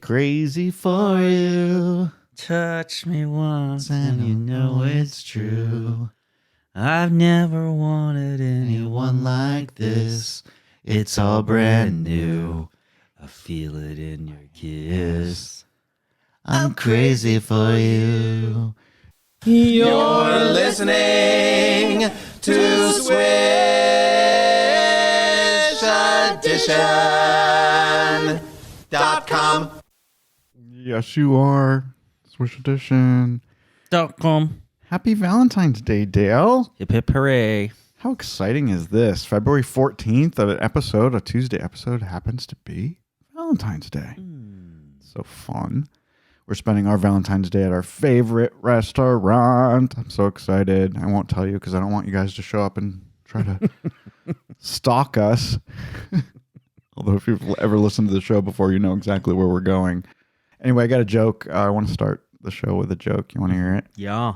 crazy for you. Touch me once and you know it's true. I've never wanted anyone like this. It's all brand new. I feel it in your kiss. I'm crazy for you. You're listening to Swish Edition.com. Yes, you are. Swish Edition. .com. Happy Valentine's Day, Dale. Hip hip hooray. How exciting is this? February 14th, a Tuesday episode, happens to be Valentine's Day. So fun. We're spending our Valentine's Day at our favorite restaurant. I'm so excited. I won't tell you because I don't want you guys to show up and try to stalk us. Although if you've ever listened to the show before, you know exactly where we're going. Anyway, I got a joke. I want to start the show with a joke. You want to hear it? Yeah.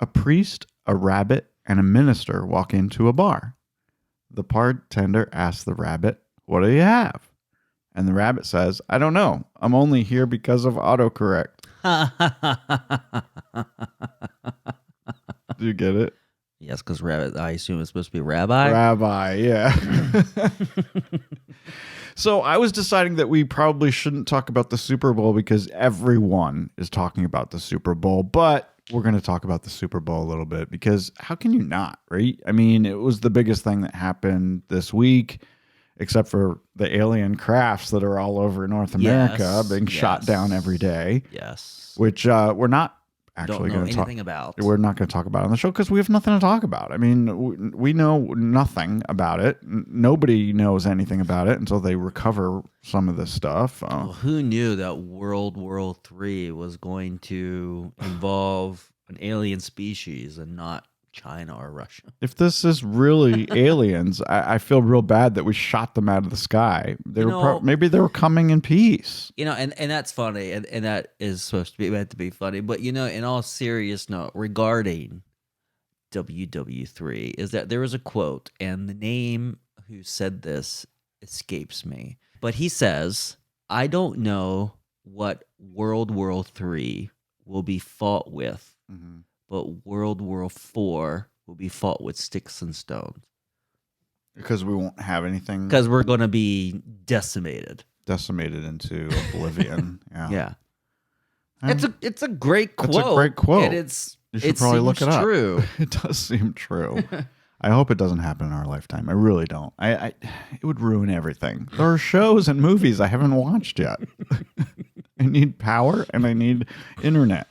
A priest, a rabbit, and a minister walk into a bar. The bartender asks the rabbit, "What do you have?" And the rabbit says, "I don't know. I'm only here because of autocorrect." Do you get it? Yes, because rabbit, I assume it's supposed to be rabbi. Rabbi, yeah. So I was deciding that we probably shouldn't talk about the Super Bowl because everyone is talking about the Super Bowl, but we're going to talk about the Super Bowl a little bit because how can you not, right? I mean, it was the biggest thing that happened this week, except for the alien crafts that are all over North America being shot down every day. Yes. Which we're not actually going to talk about. We're not going to talk about it on the show because we have nothing to talk about. I mean, we know nothing about it. Nobody knows anything about it until they recover some of this stuff. Well, who knew that World War III was going to involve an alien species and not China or Russia? If this is really aliens, I feel real bad that we shot them out of the sky. Maybe they were coming in peace. And that's funny, and that is supposed to be meant to be funny. But in all serious note, regarding WW3, is that there was a quote, and the name who said this escapes me. But he says, "I don't know what World War III will be fought with." Mm-hmm. But World War IV will be fought with sticks and stones. Because we won't have anything. Because we're going to be decimated. Decimated into oblivion. Yeah. It's a great quote. It's a great quote. And you should probably look it up. True. It does seem true. I hope it doesn't happen in our lifetime. I really don't. It would ruin everything. There are shows and movies I haven't watched yet. I need power and I need internet.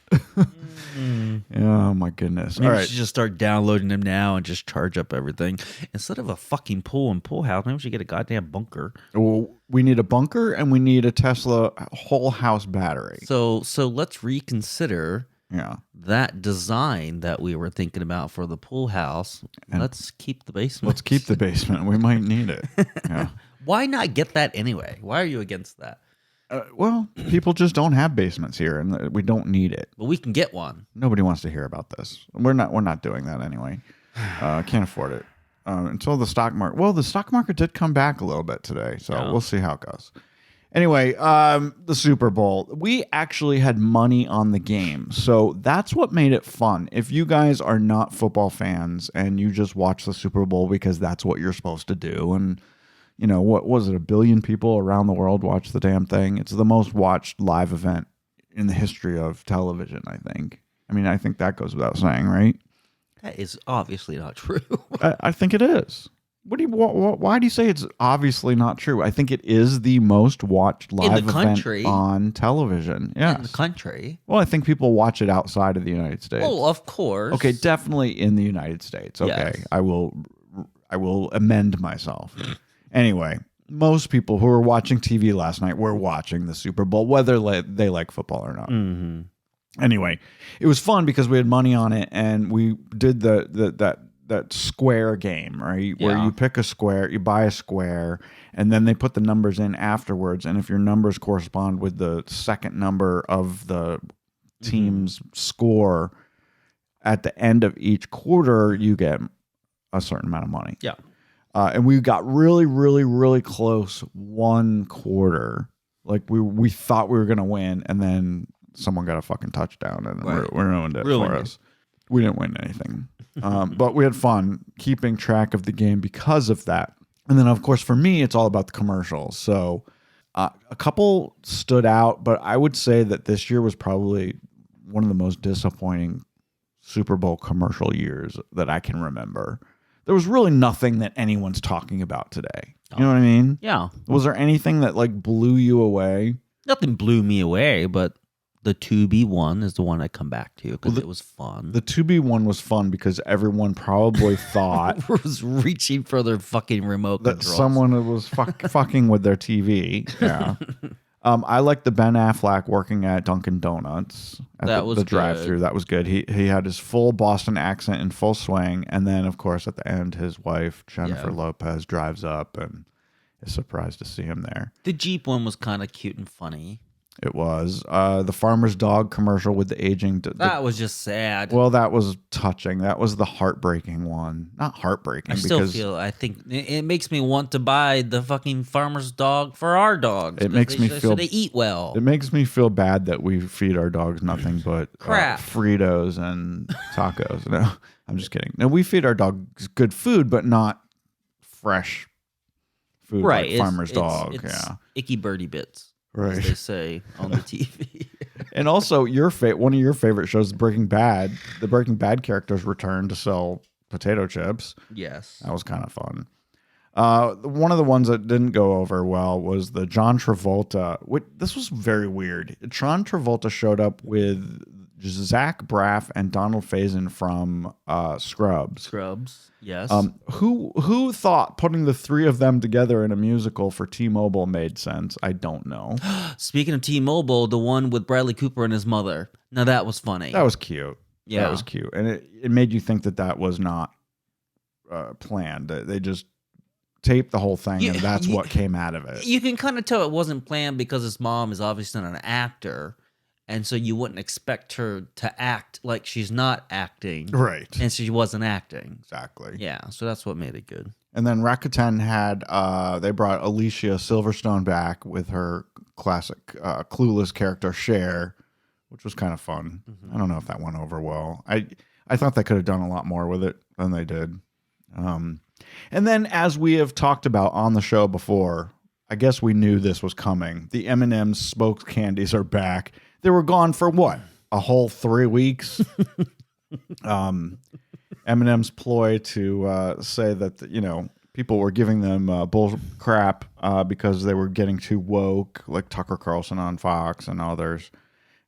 Oh my goodness. Maybe all we right. should just start downloading them now and just charge up everything. Instead of a fucking pool and pool house, maybe we should get a goddamn bunker. Well, we need a bunker and we need a Tesla whole house battery. So let's reconsider that design that we were thinking about for the pool house. And let's keep the basement. Let's keep the basement. We might need it. Yeah. Why not get that anyway? Why are you against that? Well, people just don't have basements here, and we don't need it. But we can get one. Nobody wants to hear about this. We're not doing that anyway. Can't afford it until the stock market. Well, the stock market did come back a little bit today, so we'll see how it goes. Anyway, the Super Bowl. We actually had money on the game, so that's what made it fun. If you guys are not football fans and you just watch the Super Bowl because that's what you're supposed to do, and what was it? 1 billion people around the world watch the damn thing. It's the most watched live event in the history of television, I think. I mean, I think that goes without saying, right? That is obviously not true. I think it is. Why do you say it's obviously not true? I think it is the most watched live event on television. Yes. In the country. Well, I think people watch it outside of the United States. Oh, of course. Okay, definitely in the United States. Okay, yes. I will amend myself. Anyway, most people who were watching TV last night were watching the Super Bowl, whether they like football or not. Mm-hmm. Anyway, it was fun because we had money on it, and we did that square game, right? Where you pick a square, you buy a square, and then they put the numbers in afterwards. And if your numbers correspond with the second number of the team's score at the end of each quarter, you get a certain amount of money. Yeah. And we got really, really, really close one quarter Like we thought we were gonna win, and then someone got a fucking touchdown and ruined it for us. We didn't win anything, but we had fun keeping track of the game because of that. And then, of course, for me, it's all about the commercials. So a couple stood out, but I would say that this year was probably one of the most disappointing Super Bowl commercial years that I can remember. There was really nothing that anyone's talking about today. You know what I mean? Yeah. Was there anything that like blew you away? Nothing blew me away, but the 2B one is the one I come back to because it was fun. The 2B one was fun because everyone probably thought was reaching for their fucking remote that controls. someone was fucking with their TV. Yeah. I like the Ben Affleck working at Dunkin' Donuts at the drive-thru. That was good. He had his full Boston accent in full swing, and then of course at the end, his wife Jennifer Lopez drives up and is surprised to see him there. The Jeep one was kind of cute and funny. It was the farmer's dog commercial with the aging. That was just sad. Well, that was touching. That was the heartbreaking one. Not heartbreaking. I think it makes me want to buy the fucking farmer's dog for our dogs. It makes me feel they eat well. It makes me feel bad that we feed our dogs nothing but crap, Fritos and tacos. No, I'm just kidding. No, we feed our dogs good food, but not fresh food like farmer's dog. It's icky birdie bits. Right. As they say on the TV. And also, one of your favorite shows, Breaking Bad. The Breaking Bad characters returned to sell potato chips. Yes. That was kind of fun. One of the ones that didn't go over well was the John Travolta. This was very weird. John Travolta showed up with Zach Braff and Donald Faison from Scrubs. Scrubs, yes. Who thought putting the three of them together in a musical for T-Mobile made sense? I don't know. Speaking of T-Mobile, the one with Bradley Cooper and his mother. Now that was funny. That was cute. Yeah. That was cute. And it made you think that was not planned. They just taped the whole thing, and that's what came out of it. You can kind of tell it wasn't planned because his mom is obviously not an actor. And so you wouldn't expect her to act like she's not acting. Right. And she wasn't acting. Exactly. Yeah, so that's what made it good. And then Rakuten had, they brought Alicia Silverstone back with her classic clueless character, Cher, which was kind of fun. Mm-hmm. I don't know if that went over well. I thought they could have done a lot more with it than they did. And then, as we have talked about on the show before, I guess we knew this was coming. The M&M's smoked candies are back. They were gone for what? A whole 3 weeks? M&M's ploy to say that, people were giving them bull crap because they were getting too woke, like Tucker Carlson on Fox and others.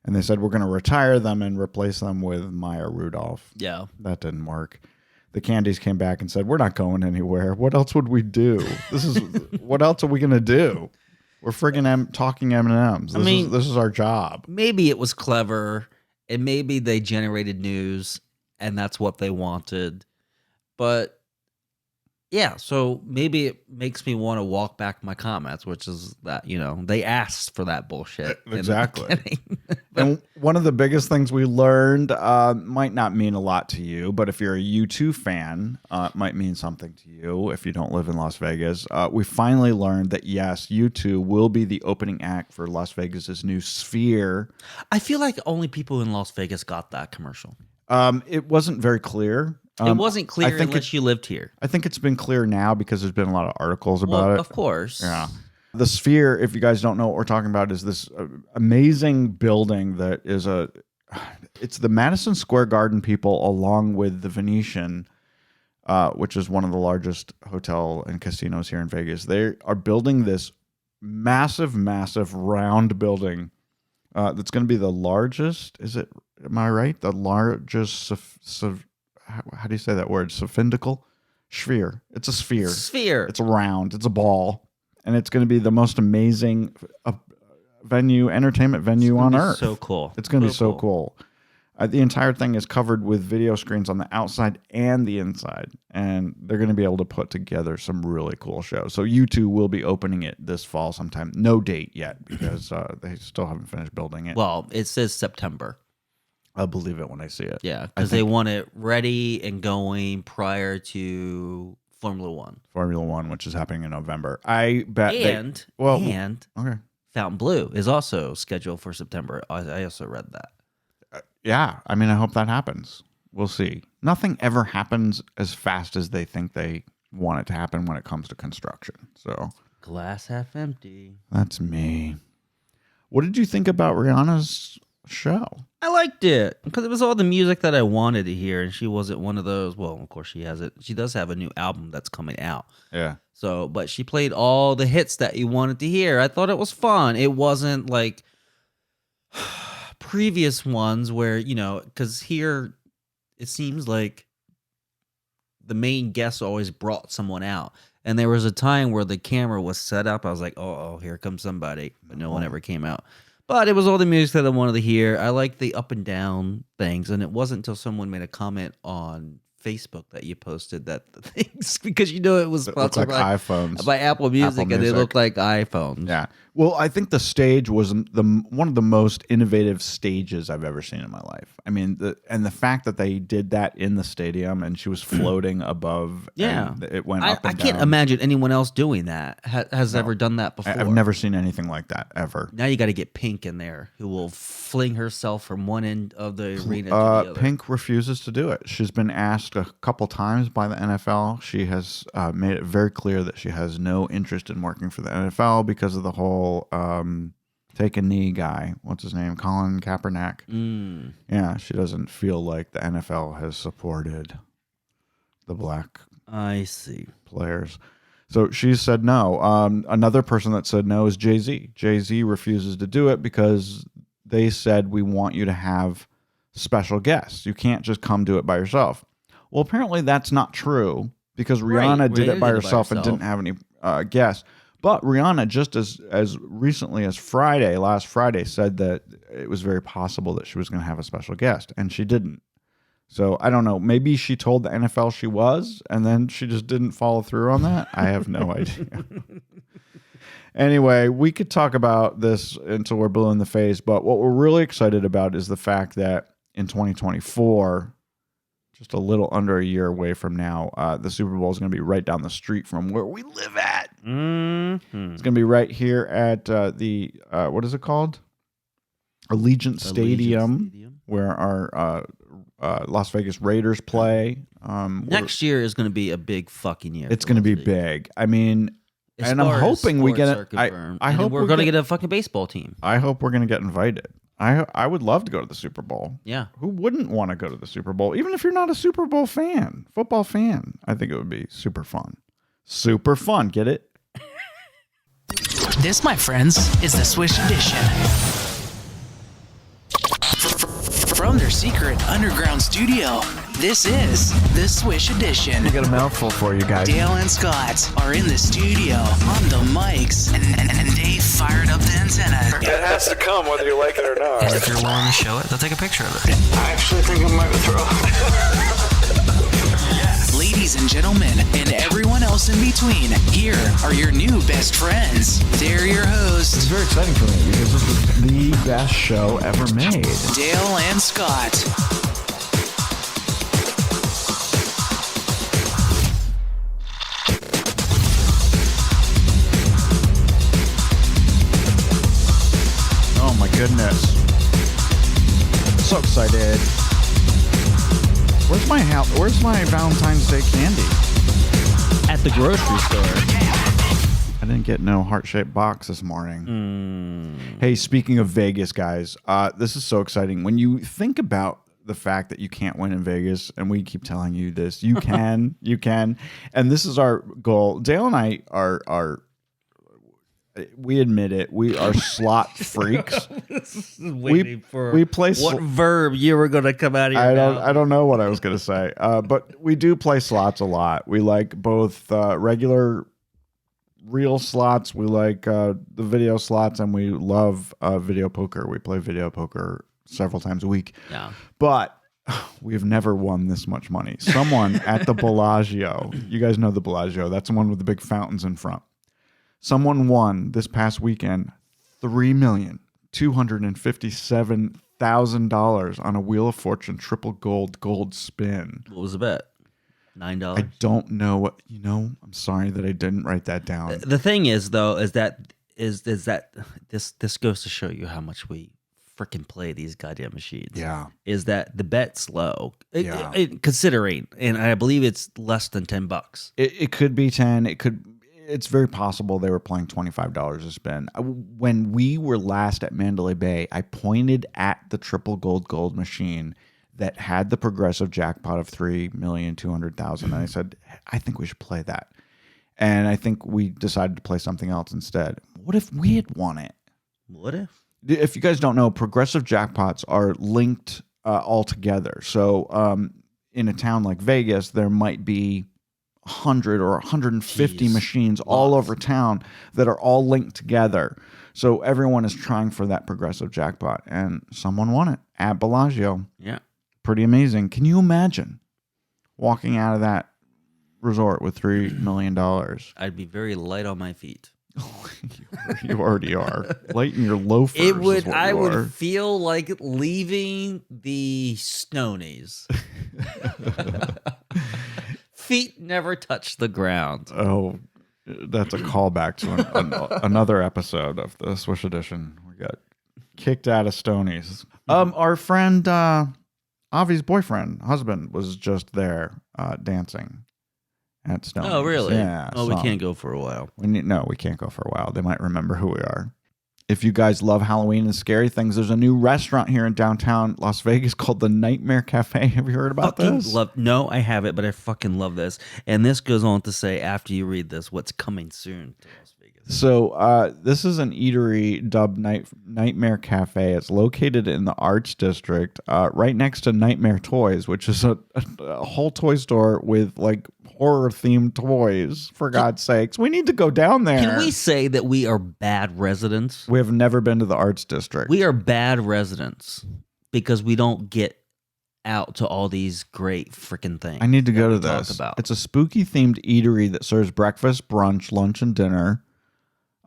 And they said, we're going to retire them and replace them with Maya Rudolph. Yeah. That didn't work. The candies came back and said, we're not going anywhere. What else would we do? What else are we going to do? We're friggin' talking M&Ms. This is our job. Maybe it was clever, and maybe they generated news, and that's what they wanted. But yeah, so maybe it makes me want to walk back my comments, which is that, they asked for that bullshit. Exactly. And one of the biggest things we learned might not mean a lot to you, but if you're a U2 fan, it might mean something to you if you don't live in Las Vegas. We finally learned that, yes, U2 will be the opening act for Las Vegas's new Sphere. I feel like only people in Las Vegas got that commercial. It wasn't very clear. It wasn't clear unless you lived here. I think it's been clear now because there's been a lot of articles about it. Of course. Yeah. The Sphere, if you guys don't know what we're talking about, is this amazing building that is it's the Madison Square Garden people along with the Venetian, which is one of the largest hotel and casinos here in Vegas. They are building this massive, massive round building that's going to be the largest. Am I right? The largest how do you say that word? Sophistical? Sphere. It's a sphere. Sphere. It's a round. It's a ball. And it's going to be the most amazing entertainment venue on earth. So cool. It's going to be so cool. The entire thing is covered with video screens on the outside and the inside. And they're going to be able to put together some really cool shows. So U2 will be opening it this fall sometime. No date yet because they still haven't finished building it. Well, it says September. I'll believe it when I see it. Yeah, because they want it ready and going prior to Formula One. Formula One, which is happening in November. I bet. Okay. Fountain Blue is also scheduled for September. I also read that. Yeah, I mean, I hope that happens. We'll see. Nothing ever happens as fast as they think they want it to happen when it comes to construction. So glass half empty. That's me. What did you think about Rihanna's show? I liked it because it was all the music that I wanted to hear, and she wasn't one of those. Well, of course she has it. She does have a new album that's coming out. Yeah. So, but she played all the hits that you wanted to hear. I thought it was fun. It wasn't like previous ones where, because here it seems like the main guest always brought someone out. And there was a time where the camera was set up. I was like, oh, here comes somebody. But no one ever came out. But it was all the music that I wanted to hear. I like the up and down things. And it wasn't until someone made a comment on Facebook that you posted that the things, because it was sponsored like iPhones. by Apple Music, and they looked like iPhones. Yeah. Well, I think the stage was one of the most innovative stages I've ever seen in my life. I mean, the fact that they did that in the stadium and she was floating above. Yeah, and it went up and I can't imagine anyone else doing that. Has ever done that before. I've never seen anything like that ever. Now you got to get Pink in there, who will fling herself from one end of the arena to the other. Pink refuses to do it. She's been asked a couple times by the NFL. She has made it very clear that she has no interest in working for the NFL because of the whole take a knee guy. What's his name? Colin Kaepernick. Yeah, she doesn't feel like the NFL has supported the black players. So she said no. Another person that said no is Jay-Z. Jay-Z refuses to do it because they said, we want you to have special guests. You can't just come do it by yourself. Well, apparently that's not true because Rihanna did it by herself and didn't have any guests. But Rihanna, just as recently as last Friday, said that it was very possible that she was going to have a special guest, and she didn't. So I don't know. Maybe she told the NFL she was, and then she just didn't follow through on that. I have no idea. Anyway, we could talk about this until we're blue in the face, but what we're really excited about is the fact that in 2024, just a little under a year away from now, the Super Bowl is going to be right down the street from where we live at. Mm-hmm. It's going to be right here at the, what is it called? Allegiant Stadium, where our Las Vegas Raiders play. Next year is going to be a big fucking year. It's going to be big. I mean, and I'm hoping we get it. I hope we're going to get a fucking baseball team. I hope we're going to get invited. I would love to go to the Super Bowl. Yeah. Who wouldn't want to go to the Super Bowl? Even if you're not a Super Bowl fan, football fan, I think it would be super fun. Super fun. Get it? This, my friends, is the Swish Edition. From their secret underground studio, this is the Swish Edition. I got a mouthful for you guys. Dale and Scott are in the studio on the mics, and they fired up the antenna. It has to come whether you like it or not. And if you're willing to show it, they'll take a picture of it. I actually think I might throw it. Ladies and gentlemen, and everyone else in between, here are your new best friends. They're your hosts, It's very exciting for me because this is the best show ever made. Dale and Scott. Oh my goodness. So excited. Where's my Valentine's Day candy? At the grocery store. I didn't get no heart-shaped box this morning. Hey, speaking of Vegas, guys, this is so exciting. When you think about the fact that you can't win in Vegas, and we keep telling you this, you can, you can. And this is our goal. Dale and I are we admit it, we are slot freaks. Waiting for we play what verb you were going to come out of your mouth. I don't know what I was going to say, but we do play slots a lot. We like both regular real slots. We like the video slots, and we love video poker. We play video poker several times a week. Yeah. But we've never won this much money. Someone at the Bellagio, you guys know the Bellagio, that's the one with the big fountains in front. Someone won this past weekend $3,257,000 on a Wheel of Fortune triple gold spin. What was the bet? $9. I don't know what, I'm sorry that I didn't write that down. The thing is, though, is that is that this goes to show you how much we freaking play these goddamn machines. Yeah. Is that the bet's low? Yeah. Considering, and I believe it's less than $10. It could be 10. It's very possible they were playing $25 a spin. When we were last at Mandalay Bay, I pointed at the triple gold machine that had the progressive jackpot of 3,200,000, and I said, I think we should play that. And I think we decided to play something else instead. What if we had won it? What if? If you guys don't know, progressive jackpots are linked all together. So in a town like Vegas, there might be 100 or 150 machines all over town that are all linked together. So everyone is trying for that progressive jackpot, and someone won it at Bellagio. Yeah. Pretty amazing. Can you imagine walking out of that resort with $3 million? I'd be very light on my feet. You already are. Light in your loafers. I would feel like leaving the Stonies. Feet never touch the ground. Oh, that's a callback to another episode of the Swish Edition. We got kicked out of Stonies. Our friend Avi's husband was just there dancing at Stonies. Oh, really? Yeah. Oh, we can't go for a while. We can't go for a while. They might remember who we are. If you guys love Halloween and scary things, there's a new restaurant here in downtown Las Vegas called the Nightmare Cafe. Have you heard about this? No, I haven't, but I fucking love this. And this goes on to say, after you read this, what's coming soon to Las Vegas. So this is an eatery dubbed Nightmare Cafe. It's located in the Arts District, right next to Nightmare Toys, which is a whole toy store with like horror-themed toys, for God's sakes. We need to go down there. Can we say that we are bad residents? We have never been to the Arts District. We are bad residents because we don't get out to all these great freaking things. I need to go to this. It's a spooky-themed eatery that serves breakfast, brunch, lunch, and dinner.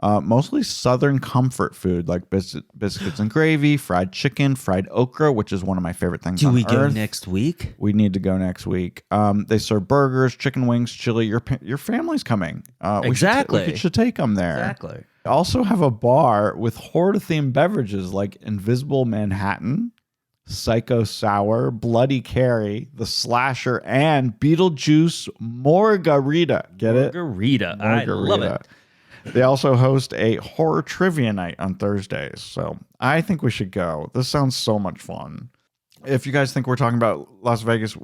Mostly Southern comfort food like biscuits and gravy, fried chicken, fried okra, which is one of my favorite things on earth. Do we go next week? We need to go next week. They serve burgers, chicken wings, chili. Your family's coming. Exactly. We should take them there. Exactly. They also have a bar with horror-themed beverages like Invisible Manhattan, Psycho Sour, Bloody Carrie, The Slasher, and Beetlejuice Margarita. Get it? Margarita. I love it. They also host a horror trivia night on Thursdays. So I think we should go. This sounds so much fun. If you guys think we're talking about Las Vegas,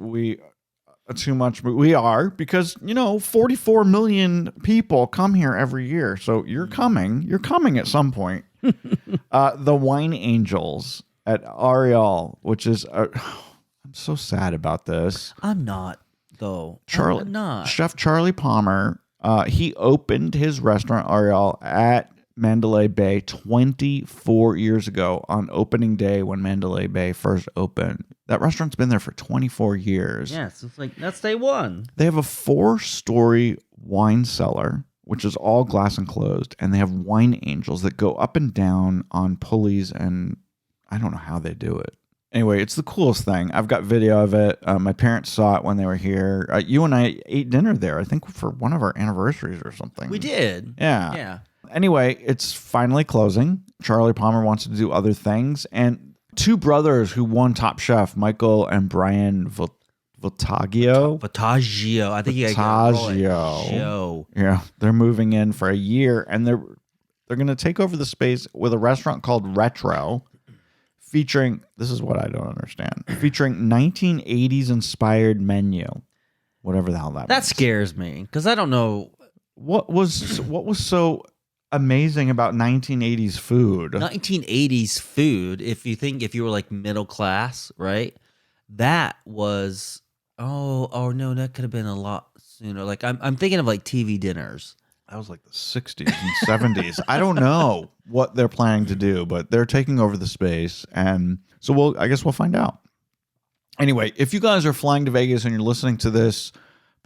too much, but we are, because 44 million people come here every year. So you're coming at some point. The Wine Angels at Ariel, which is I'm so sad about this. I'm not though. I'm not. Chef Charlie Palmer. He opened his restaurant Ariel at Mandalay Bay 24 years ago on opening day when Mandalay Bay first opened. That restaurant's been there for 24 years. Yes, it's like that's day one. They have a 4-story wine cellar, which is all glass enclosed, and they have wine angels that go up and down on pulleys, and I don't know how they do it. Anyway, it's the coolest thing. I've got video of it. My parents saw it when they were here. You and I ate dinner there, I think, for one of our anniversaries or something. We did. Yeah. Yeah. Anyway, it's finally closing. Charlie Palmer wants to do other things. And 2 brothers who won Top Chef, Michael and Brian Voltaggio. I think you got Voltaggio. Yeah, they're moving in for a year, and they're going to take over the space with a restaurant called Retro. Featuring, this is what I don't understand, featuring 1980s inspired menu, whatever the hell that means. That scares me because I don't know what was so amazing about 1980s food. 1980s food. If you were like middle class, right? That was no, that could have been a lot sooner. Like I'm thinking of like TV dinners. That was like the 60s and 70s. I don't know what they're planning to do, but they're taking over the space. And so I guess we'll find out. Anyway, if you guys are flying to Vegas and you're listening to this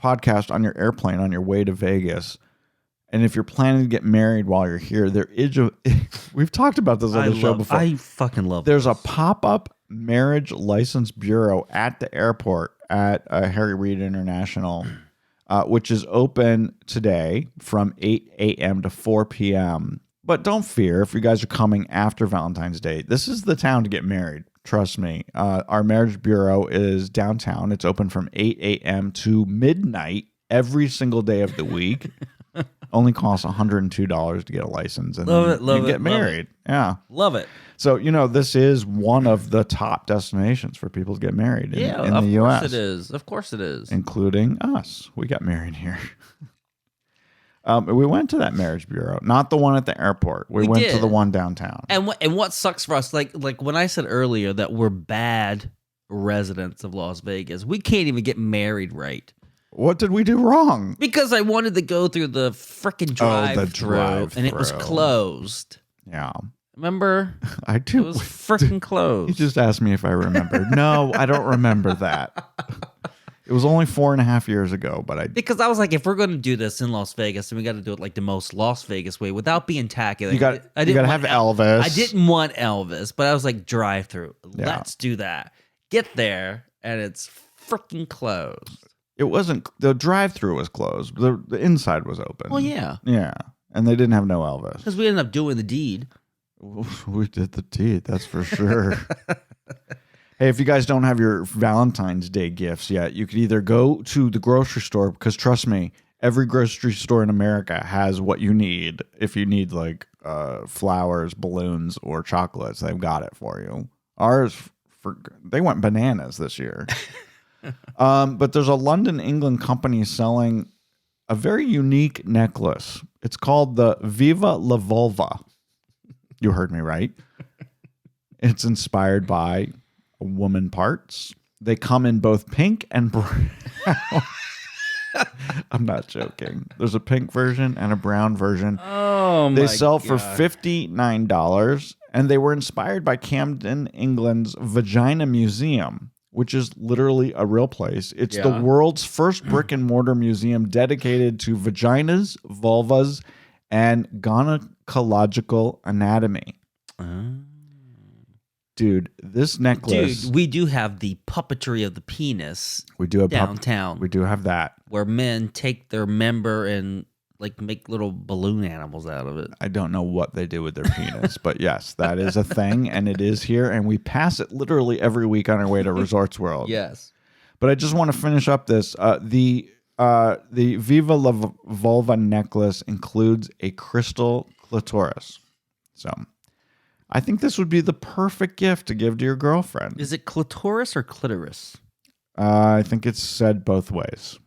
podcast on your airplane on your way to Vegas, and if you're planning to get married while you're here, we've talked about this on the show before. I fucking love There's a pop-up marriage license bureau at the airport at Harry Reid International, which is open today from 8 a.m. to 4 p.m. But don't fear if you guys are coming after Valentine's Day. This is the town to get married. Trust me. Our marriage bureau is downtown. It's open from 8 a.m. to midnight every single day of the week. Only costs $102 to get a license and get married. Yeah. Love it. So, this is one of the top destinations for people to get married in the U.S. Of course it is. Of course it is. Including us. We got married here. We went to that marriage bureau, not the one at the airport. We went to the one downtown. And what sucks for us, like when I said earlier that we're bad residents of Las Vegas, we can't even get married right. What did we do wrong? Because I wanted to go through the freaking drive-through, and it was closed. Yeah. Remember? I do. It was freaking closed. You just asked me if I remember. No, I don't remember that. It was only 4.5 years ago, but because I was like, if we're going to do this in Las Vegas, then we got to do it like the most Las Vegas way without being tacky. Like, you got to have Elvis. I didn't want Elvis, but I was like, drive through. Yeah. Let's do that. Get there, and it's freaking closed. It wasn't. The drive-through was closed. The inside was open. Well, yeah, yeah, and they didn't have no Elvis because we ended up doing the deed. We did the deed. That's for sure. Hey, if you guys don't have your Valentine's Day gifts yet, you could either go to the grocery store, because trust me, every grocery store in America has what you need. If you need like flowers, balloons, or chocolates, they've got it for you. Ours, they went bananas this year. But there's a London, England company selling a very unique necklace. It's called the Viva la Vulva. You heard me right. It's inspired by woman parts. They come in both pink and brown. I'm not joking. There's a pink version and a brown version. Oh, they sell for $59, and they were inspired by Camden, England's Vagina Museum, which is literally a real place. It's the world's first brick and mortar museum dedicated to vaginas, vulvas, and gynecological anatomy. Dude, this necklace. Dude, we do have the puppetry of the penis. We do have downtown. We do have that, where men take their member and like make little balloon animals out of it. I don't know what they do with their penis, but yes, that is a thing, and it is here, and we pass it literally every week on our way to Resorts World. Yes, but I just want to finish up this. The Viva la Vulva necklace includes a crystal clitoris, so I think this would be the perfect gift to give to your girlfriend. Is it clitoris or clitoris? I think it's said both ways.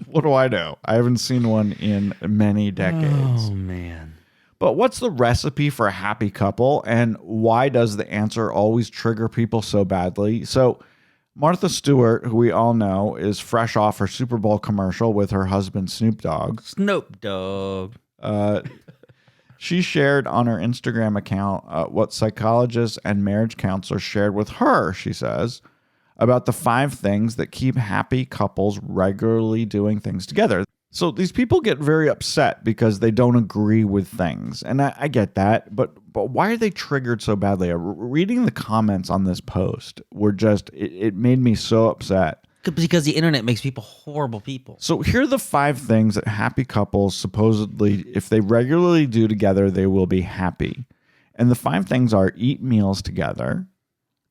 What do I know? I haven't seen one in many decades. Oh, man. But what's the recipe for a happy couple, and why does the answer always trigger people so badly? So Martha Stewart, who we all know, is fresh off her Super Bowl commercial with her husband Snoop Dogg. Snoop Dogg. She shared on her Instagram account what psychologists and marriage counselors shared with her, she says, about the 5 things that keep happy couples regularly doing things together. So these people get very upset because they don't agree with things. And I get that, but why are they triggered so badly? Reading the comments on this post were just, it made me so upset. Because the internet makes people horrible people. So here are the 5 things that happy couples supposedly, if they regularly do together, they will be happy. And the 5 things are: eat meals together,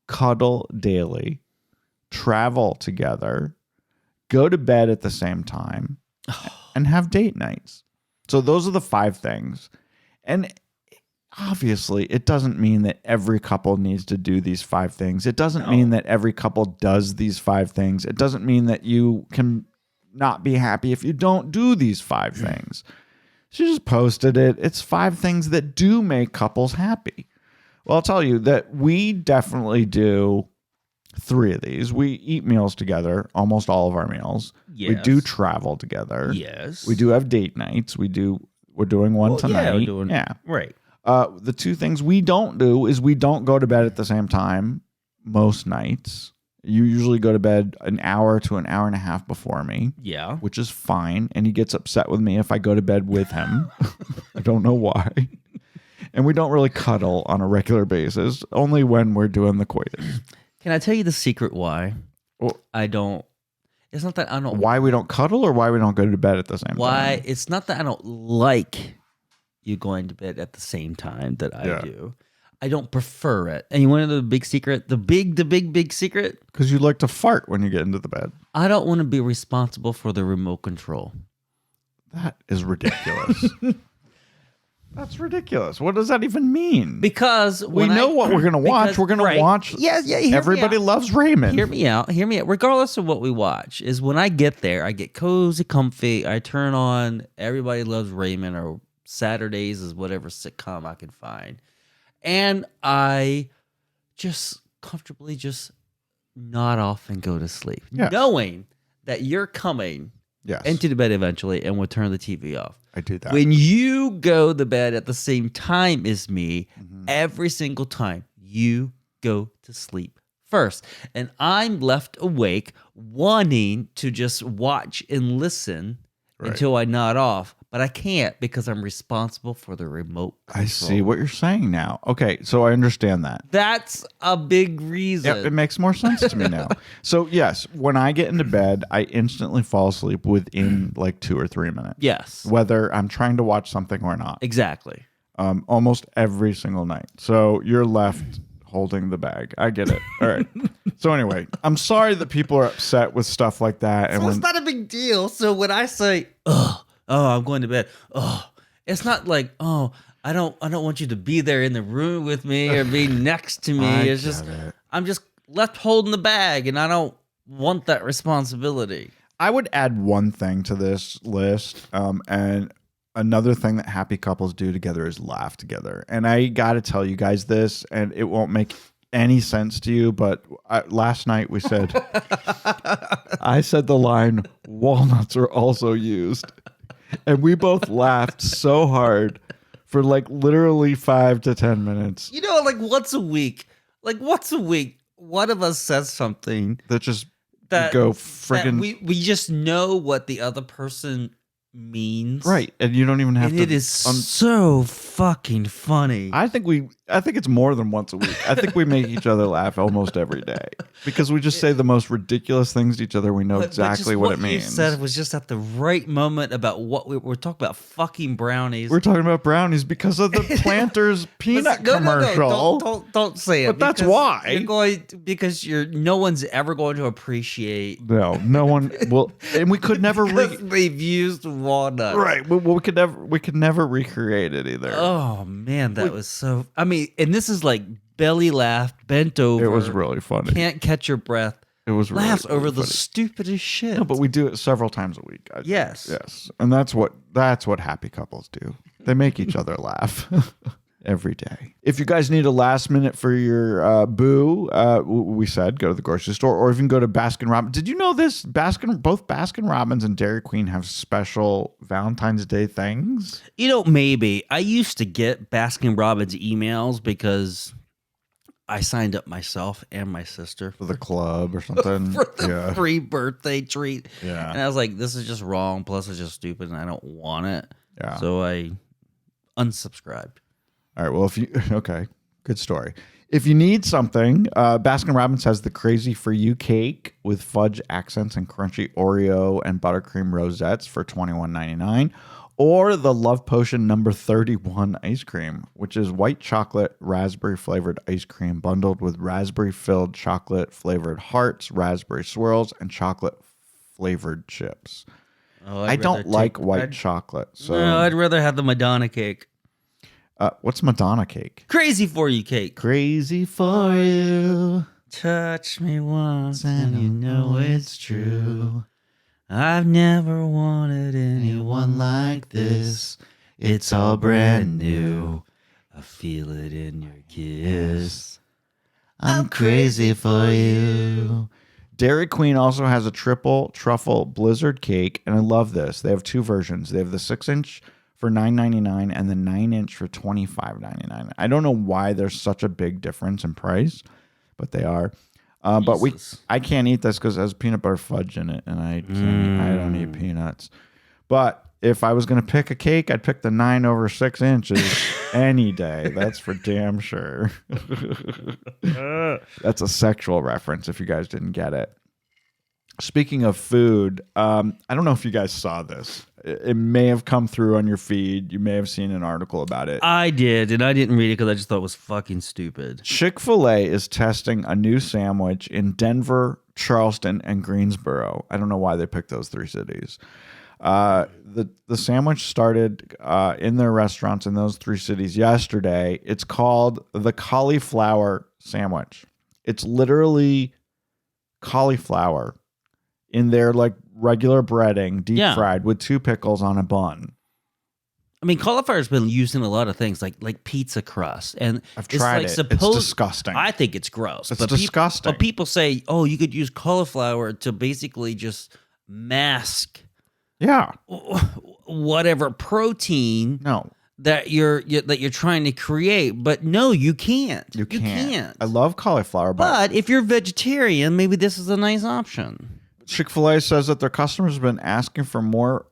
cuddle daily, travel together, go to bed at the same time, and have date nights. So those are the 5 things. And obviously, it doesn't mean that every couple needs to do these 5 things. It doesn't mean that every couple does these 5 things. It doesn't mean that you can not be happy if you don't do these 5 things. She just posted it. It's 5 things that do make couples happy. Well, I'll tell you that we definitely do 3 of these. We eat meals together, almost all of our meals. Yes. We do travel together. Yes. We do have date nights. We're doing one tonight. Yeah, we're doing, right. The 2 things we don't do is we don't go to bed at the same time most nights. You usually go to bed an hour to an hour and a half before me. Yeah. Which is fine. And he gets upset with me if I go to bed with him. I don't know why. And we don't really cuddle on a regular basis, only when we're doing the coitus. Can I tell you the secret why I don't? It's not that I don't. Why we don't cuddle, or why we don't go to bed at the same time? Why? It's not that I don't like you going to bed at the same time that I do. I don't prefer it. And you want to know the big secret? The big secret? Because you like to fart when you get into the bed. I don't want to be responsible for the remote control. That is ridiculous. That's ridiculous. What does that even mean? Because we know what we're going to watch. We're going to watch. Yeah. Everybody Loves Raymond. Hear me out. Regardless of what we watch, is when I get there, I get cozy, comfy. I turn on Everybody Loves Raymond, or Saturdays is whatever sitcom I can find. And I just comfortably just nod off and go to sleep, knowing that you're coming into the bed eventually and will turn the TV off. I do that. When you go to bed at the same time as me, every single time, you go to sleep first. And I'm left awake wanting to just watch and listen until I nod off. But I can't because I'm responsible for the remote control. I see what you're saying now. Okay, so I understand that. That's a big reason. Yeah, it makes more sense to me now. So, yes, when I get into bed, I instantly fall asleep within like 2 or 3 minutes. Yes. Whether I'm trying to watch something or not. Exactly. Almost every single night. So you're left holding the bag. I get it. All right. So anyway, I'm sorry that people are upset with stuff like that. So it's not a big deal. So when I say, oh, I'm going to bed. Oh, it's not like, I don't want you to be there in the room with me or be next to me. It's just, I'm just left holding the bag, and I don't want that responsibility. I would add one thing to this list, and another thing that happy couples do together is laugh together. And I got to tell you guys this, and it won't make any sense to you, but last night we said, I said the line, walnuts are also used. And we both laughed so hard for like literally 5 to 10 minutes. You know, like once a week, one of us says something that just go friggin' we just know what the other person means, right? And you don't even have to. It is so fucking funny. I think it's more than once a week. I think we make each other laugh almost every day because we just say the most ridiculous things to each other. We know exactly what it means. You said was just at the right moment about what we're talking about. Fucking brownies. We're talking about brownies because of the Planters peanut commercial. No, don't say it. But that's why because no one's ever going to appreciate. No one will, and we could never. They've used walnut. Right. We could never recreate it either. Oh man, that was so. I mean, and this is like belly laugh, bent over. It was really funny. Can't catch your breath. It was really, laughs really over funny. The stupidest shit. No, but we do it several times a week. Yes, and that's what happy couples do. They make each other laugh. Every day. If you guys need a last minute for your boo, we said go to the grocery store or even go to Baskin Robbins. Did you know this? Both Baskin Robbins and Dairy Queen have special Valentine's Day things. You know, maybe I used to get Baskin Robbins emails because I signed up myself and my sister for the club or something for the free birthday treat. Yeah, and I was like, this is just wrong. Plus, it's just stupid, and I don't want it. Yeah, so I unsubscribed. All right, well, okay, good story. If you need something, Baskin Robbins has the Crazy For You cake with fudge accents and crunchy Oreo and buttercream rosettes for $21.99, or the Love Potion number 31 ice cream, which is white chocolate raspberry flavored ice cream bundled with raspberry filled chocolate flavored hearts, raspberry swirls, and chocolate flavored chips. I don't like white chocolate. So no, I'd rather have the Madonna cake. What's Madonna cake? Crazy For You cake. Crazy for you. Touch me once and you know it's true. I've never wanted anyone like this. It's all brand new. I feel it in your kiss. I'm crazy for you. Dairy Queen also has a triple truffle blizzard cake, and I love this. They have two versions. They have the 6-inch for $9.99 and the 9-inch for $25.99. I don't know why there's such a big difference in price, but they are. But I can't eat this because it has peanut butter fudge in it, and I don't eat peanuts. But if I was going to pick a cake, I'd pick the 9 over 6 inches any day. That's for damn sure. That's a sexual reference if you guys didn't get it. Speaking of food, I don't know if you guys saw this. It may have come through on your feed. You may have seen an article about it. I did, and I didn't read it because I just thought it was fucking stupid. Chick-fil-A is testing a new sandwich in Denver, Charleston, and Greensboro. I don't know why they picked those 3 cities. The sandwich started in their restaurants in those 3 cities yesterday. It's called the cauliflower sandwich. It's literally cauliflower in their like regular breading, deep fried with 2 pickles on a bun. I mean, cauliflower has been used in a lot of things, like pizza crust, and I've tried it. It's disgusting. I think it's gross. It's disgusting. But people say, oh, you could use cauliflower to basically just mask whatever protein that you're trying to create. But no, you can't. You can't. I love cauliflower, but if you're vegetarian, maybe this is a nice option. Chick-fil-A says that their customers have been asking for more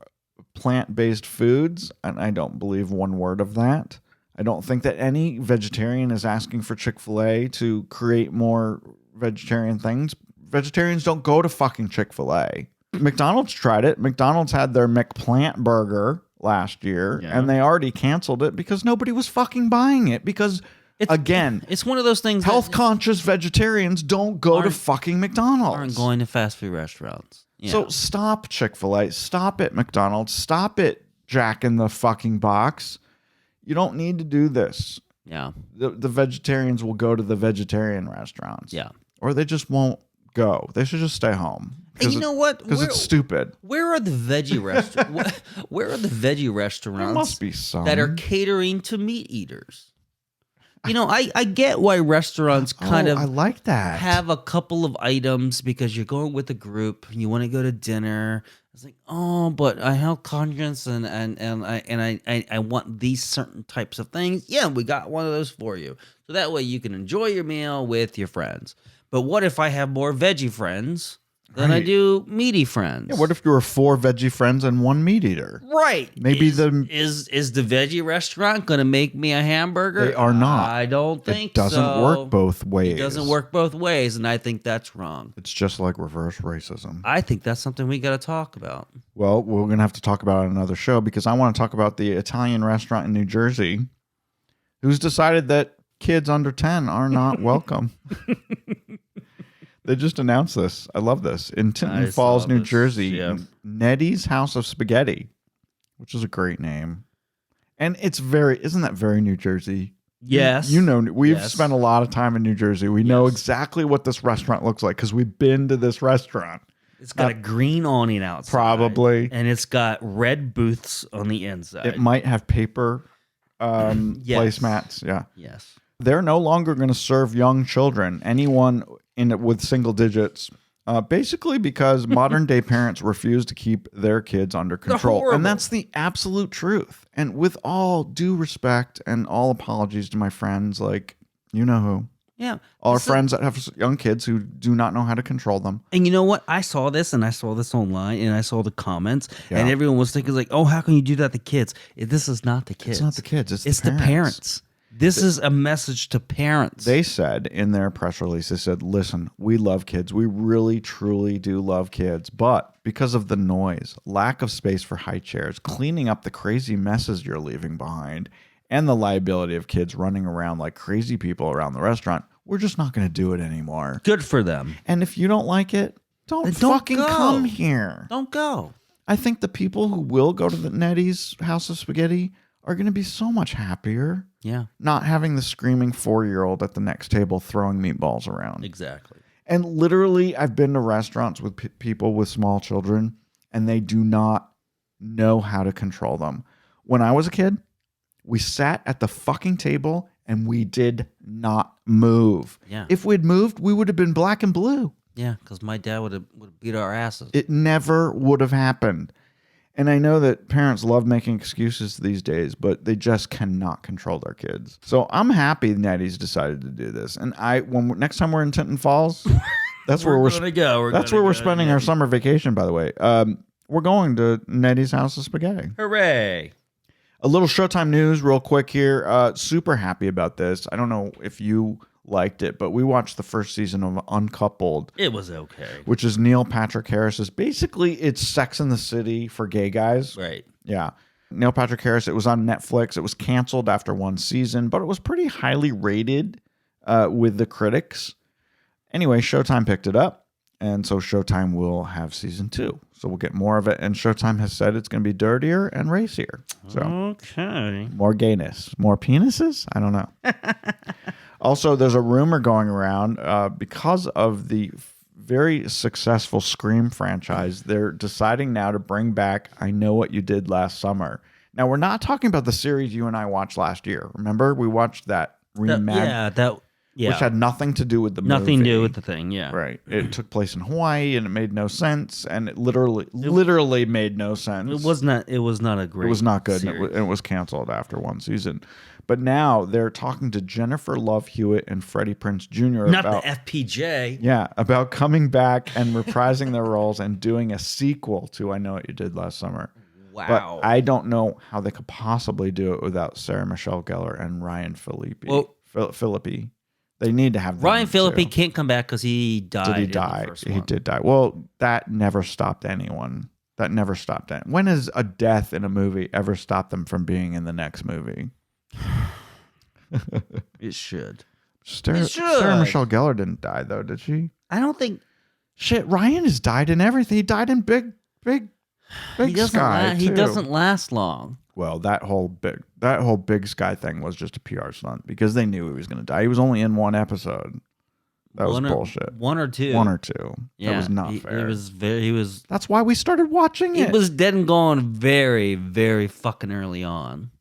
plant-based foods, and I don't believe one word of that. I don't think that any vegetarian is asking for Chick-fil-A to create more vegetarian things. Vegetarians don't go to fucking Chick-fil-A. McDonald's tried it. McDonald's had their McPlant burger last year, and they already canceled it because nobody was fucking buying it because... It's one of those things. Health-conscious vegetarians don't go to fucking McDonald's. Aren't going to fast food restaurants. Yeah. So stop Chick-fil-A. Stop it, McDonald's. Stop it, Jack in the fucking Box. You don't need to do this. Yeah. The vegetarians will go to the vegetarian restaurants. Yeah. Or they just won't go. They should just stay home. And you know what? Because it's stupid. Where are the veggie restaurants? Where are the veggie restaurants? There must be some that are catering to meat eaters. You know, I get why restaurants I like that. Have a couple of items because you're going with a group and you want to go to dinner. It's like, oh, but I have conscience and I want these certain types of things. Yeah, we got one of those for you. So that way you can enjoy your meal with your friends. But what if I have more veggie friends than I do meaty friends? Yeah, what if you were 4 veggie friends and 1 meat eater? Right. Maybe is the veggie restaurant going to make me a hamburger? They are not. I don't think so. It doesn't work both ways. It doesn't work both ways, and I think that's wrong. It's just like reverse racism. I think that's something we got to talk about. Well, we're going to have to talk about it on another show because I want to talk about the Italian restaurant in New Jersey who's decided that kids under 10 are not welcome. They just announced this. I love this. In Tinton Falls, New Jersey, Nettie's House of Spaghetti, which is a great name. And isn't that very New Jersey? Yes. You know, we've spent a lot of time in New Jersey. We know exactly what this restaurant looks like because we've been to this restaurant. It's got a green awning outside. Probably. And it's got red booths on the inside. It might have paper placemats. Yeah. Yes. They're no longer going to serve young children, anyone with single digits, basically because modern day parents refuse to keep their kids under control. And that's the absolute truth. And with all due respect and all apologies to my friends, like, you know who. Yeah. All our friends that have young kids who do not know how to control them. And you know what? I saw this online and I saw the comments and everyone was thinking like, oh, how can you do that to kids? This is not the kids. It's not the kids. It's the parents. This is a message to parents. They said in their press release, they said, listen, we love kids. We really, truly do love kids. But because of the noise, lack of space for high chairs, cleaning up the crazy messes you're leaving behind, and the liability of kids running around like crazy people around the restaurant, we're just not going to do it anymore. Good for them. And if you don't like it, don't fucking come here. Don't go. I think the people who will go to the Nettie's House of Spaghetti are going to be so much happier. Yeah. Not having the screaming 4-year-old at the next table throwing meatballs around. Exactly. And literally, I've been to restaurants with people with small children, and they do not know how to control them. When I was a kid, we sat at the fucking table, and we did not move. Yeah. If we'd moved, we would have been black and blue. Yeah, because my dad would have beat our asses. It never would have happened. And I know that parents love making excuses these days, but they just cannot control their kids. So I'm happy Nettie's decided to do this. And next time we're in Tinton Falls, that's where we're going to go. That's where we're spending our summer vacation, by the way. We're going to Nettie's House of Spaghetti. Hooray! A little Showtime news real quick here. Super happy about this. I don't know if you liked it, but we watched the first season of Uncoupled. It was okay. Which is Neil Patrick Harris's. Basically, it's Sex and the City for gay guys. Right. Yeah. Neil Patrick Harris. It was on Netflix. It was canceled after one season, but it was pretty highly rated with the critics. Anyway, Showtime picked it up, and so Showtime will have season 2. So we'll get more of it, and Showtime has said it's going to be dirtier and racier. So okay. more gayness. More penises? I don't know. Also, there's a rumor going around because of the very successful Scream franchise, they're deciding now to bring back I Know What You Did Last Summer. Now, we're not talking about the series you and I watched last year. Remember? We watched that reimagined. Yeah. Which had nothing to do with the movie. Nothing to do with the thing, yeah. Right. It took place in Hawaii, and it made no sense, and it literally made no sense. It was not a great It was not good, and series. it was canceled after one season. But now they're talking to Jennifer Love Hewitt and Freddie Prinze Jr. Not about, the FPJ. Yeah, about coming back and reprising their roles and doing a sequel to I Know What You Did Last Summer. Wow. But I don't know how they could possibly do it without Sarah Michelle Gellar and Ryan Phillippe. Phillippe. They need to have them Ryan Phillippe too. can't come back because he died. Did he in die? The first He one. did die. Well, that never stopped anyone. That never stopped it. When has a death in a movie ever stopped them from being in the next movie? It should. Sarah Michelle Gellar didn't die though, did she? I don't think. Shit, Ryan has died in everything. He died in Big He doesn't. Sky. He too. doesn't last long. Well, that whole Big Sky thing was just a PR stunt because they knew he was going to die. He was only in one episode. That was bullshit. One or two. Yeah, that was not fair. He was. That's why we started watching it. It was dead and gone very, very fucking early on.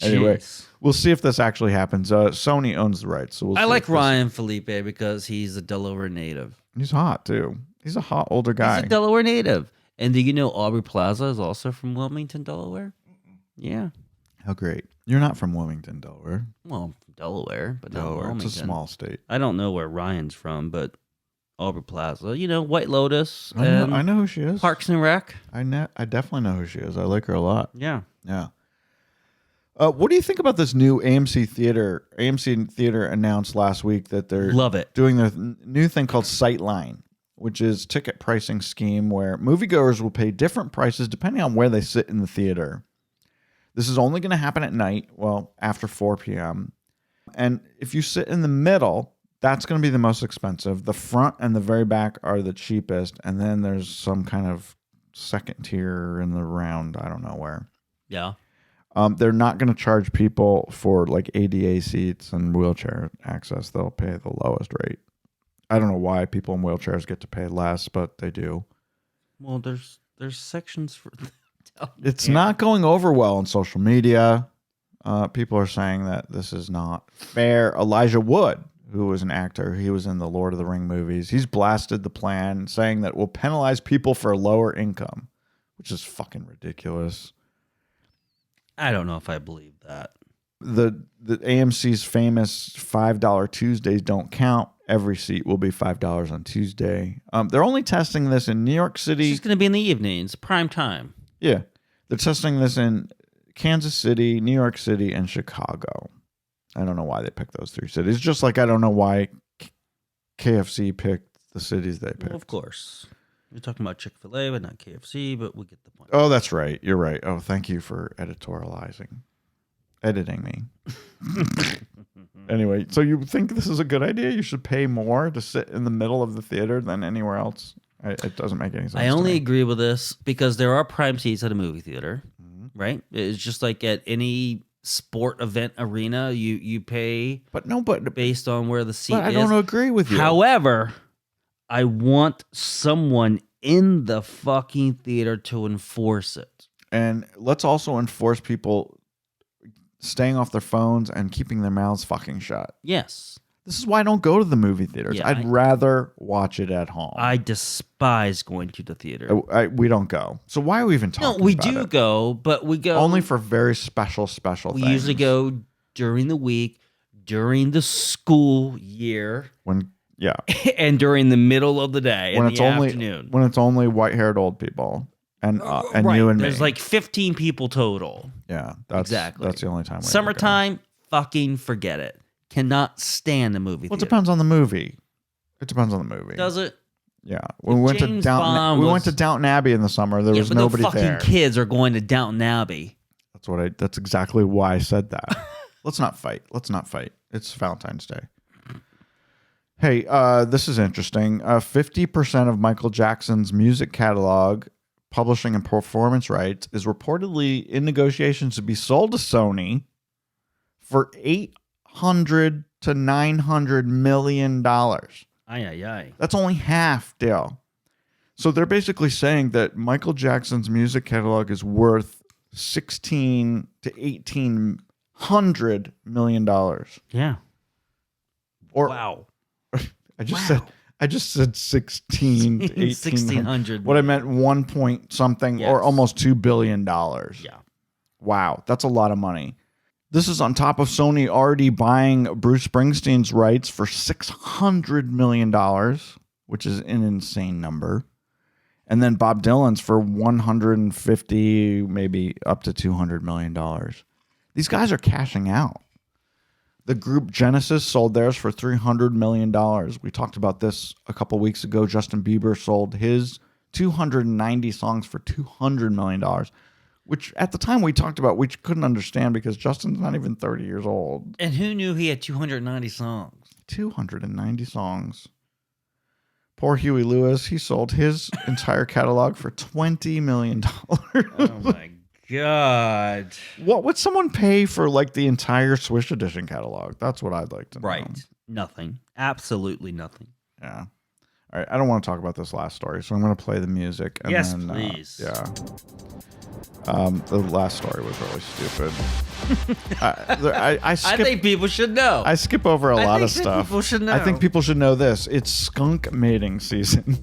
Anyway, Jeez. we'll see if this actually happens. Sony owns the rights, so we'll see I like if this- Ryan Phillippe because he's a Delaware native. He's hot too. He's a hot older guy. He's a Delaware native. And do you know Aubrey Plaza is also from Wilmington, Delaware? Yeah. How great! You're not from Wilmington, Delaware. Well, Delaware, but not Delaware, Wilmington. it's a small state. I don't know where Ryan's from, but Aubrey Plaza. You know, White Lotus. I know who she is. Parks and Rec. I definitely know who she is. I like her a lot. Yeah. Yeah. What do you think about this new AMC Theater? AMC Theater announced last week that they're Love it. doing their new thing called Sightline, which is ticket pricing scheme where moviegoers will pay different prices depending on where they sit in the theater. This is only going to happen at night, well, after 4 p.m. And if you sit in the middle, that's going to be the most expensive. The front and the very back are the cheapest, and then there's some kind of second tier in the round, I don't know where. Yeah. They're not going to charge people for like ADA seats and wheelchair access. They'll pay the lowest rate. I don't know why people in wheelchairs get to pay less, but they do. Well, there's sections for. It's not going over well on social media. People are saying that this is not fair. Elijah Wood, who was an actor, he was in the Lord of the Ring movies. He's blasted the plan, saying that it will penalize people for a lower income, which is fucking ridiculous. I don't know if I believe that. The AMC's famous $5 Tuesdays don't count. Every seat will be $5 on Tuesday. They're only testing this in New York City. It's just going to be in the evenings, prime time. Yeah. They're testing this in Kansas City, New York City, and Chicago. I don't know why they picked those 3 cities. Just like I don't know why KFC picked the cities they picked. Well, of course. You're talking about Chick-fil-A, but not KFC, but we get the point. Oh, that's right. You're right. Oh, thank you for editing me. Anyway, so you think this is a good idea? You should pay more to sit in the middle of the theater than anywhere else? It doesn't make any sense. I only agree with this because there are prime seats at a movie theater, right? It's just like at any sport event arena, you pay based on where the seat is. But I don't agree with you. However, I want someone in the fucking theater to enforce it. And let's also enforce people staying off their phones and keeping their mouths fucking shut. Yes. This is why I don't go to the movie theaters. Yeah, I'd rather watch it at home. I despise going to the theater. We don't go. So why are we even talking No, we about do it? go, but we go Only for very special We things. usually go during the week, during the school year, Yeah. and during the middle of the day when in it's the only afternoon. when it's only white-haired old people. and right. you and me. There's like 15 people total. Yeah, that's the only time. Summertime, fucking forget it. Cannot stand the movie. Well, it theater. depends on the movie. It depends on the movie. Does it? Yeah, we went to Downton Abbey in the summer. There was nobody fucking there. Kids are going to Downton Abbey. That's exactly why I said that. Let's not fight. It's Valentine's Day. Hey, this is interesting. 50% of Michael Jackson's music catalog, publishing and performance rights is reportedly in negotiations to be sold to Sony for $800 to $900 million. Aye. That's only half deal. So they're basically saying that Michael Jackson's music catalog is worth $16 to $1,800 million. Yeah. Or wow. I just said 16 to 1,600. What I meant 1 point something or almost $2 billion. Yeah. Wow, that's a lot of money. This is on top of Sony already buying Bruce Springsteen's rights for $600 million, which is an insane number. And then Bob Dylan's for $150, maybe up to $200 million. These guys are cashing out. The group Genesis sold theirs for $300 million. We talked about this a couple weeks ago. Justin Bieber sold his 290 songs for $200 million, which at the time we talked about, we couldn't understand because Justin's not even 30 years old. And who knew he had 290 songs? 290 songs. Poor Huey Lewis, he sold his entire catalog for $20 million. Oh my God. What would someone pay for like the entire Swish Edition catalog? That's what I'd like to know. Right. Nothing. Absolutely nothing. Yeah. All right. I don't want to talk about this last story, so I'm going to play the music. And yes, then, please. Yeah. The last story was really stupid. I think people should know. I skip over a lot of stuff. People should know. I think people should know this. It's skunk mating season.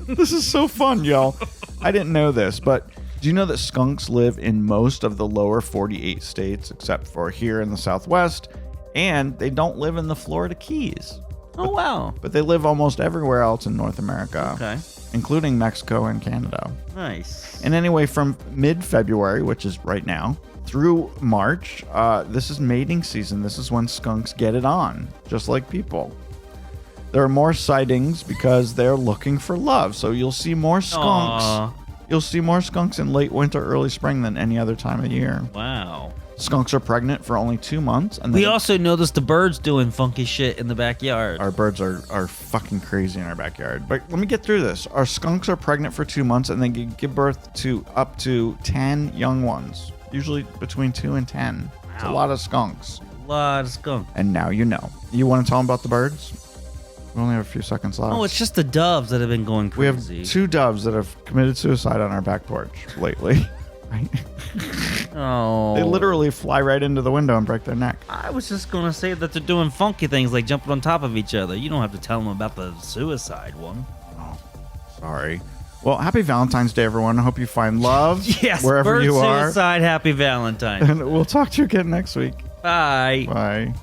This is so fun, y'all. I didn't know this, but do you know that skunks live in most of the lower 48 states except for here in the Southwest, and they don't live in the Florida Keys? Oh, wow. But they live almost everywhere else in North America. Okay. Including Mexico and Canada. Nice. And anyway, from mid-February, which is right now, through March, this is mating season. This is when skunks get it on, just like people. There are more sightings because they're looking for love. So you'll see more skunks. Aww. You'll see more skunks in late winter, early spring than any other time of year. Wow. Skunks are pregnant for only 2 months. And we also noticed the birds doing funky shit in the backyard. Our birds are fucking crazy in our backyard. But let me get through this. Our skunks are pregnant for 2 months and they can give birth to up to 10 young ones. Usually between 2 and 10. Wow. It's a lot of skunks. A lot of skunks. And now you know. You want to tell them about the birds? We only have a few seconds left. Oh, it's just the doves that have been going crazy. We have 2 doves that have committed suicide on our back porch lately. Right? Oh. They literally fly right into the window and break their neck. I was just going to say that they're doing funky things like jumping on top of each other. You don't have to tell them about the suicide one. Oh, sorry. Well, happy Valentine's Day, everyone. I hope you find love yes, wherever you are. Suicide, happy Valentine. And we'll talk to you again next week. Bye. Bye.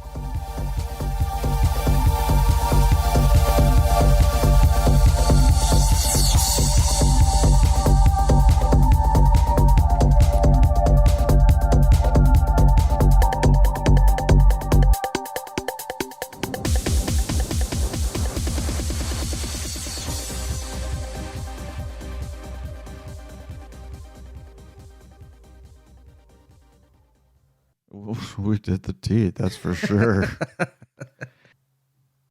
We did the deed, that's for sure.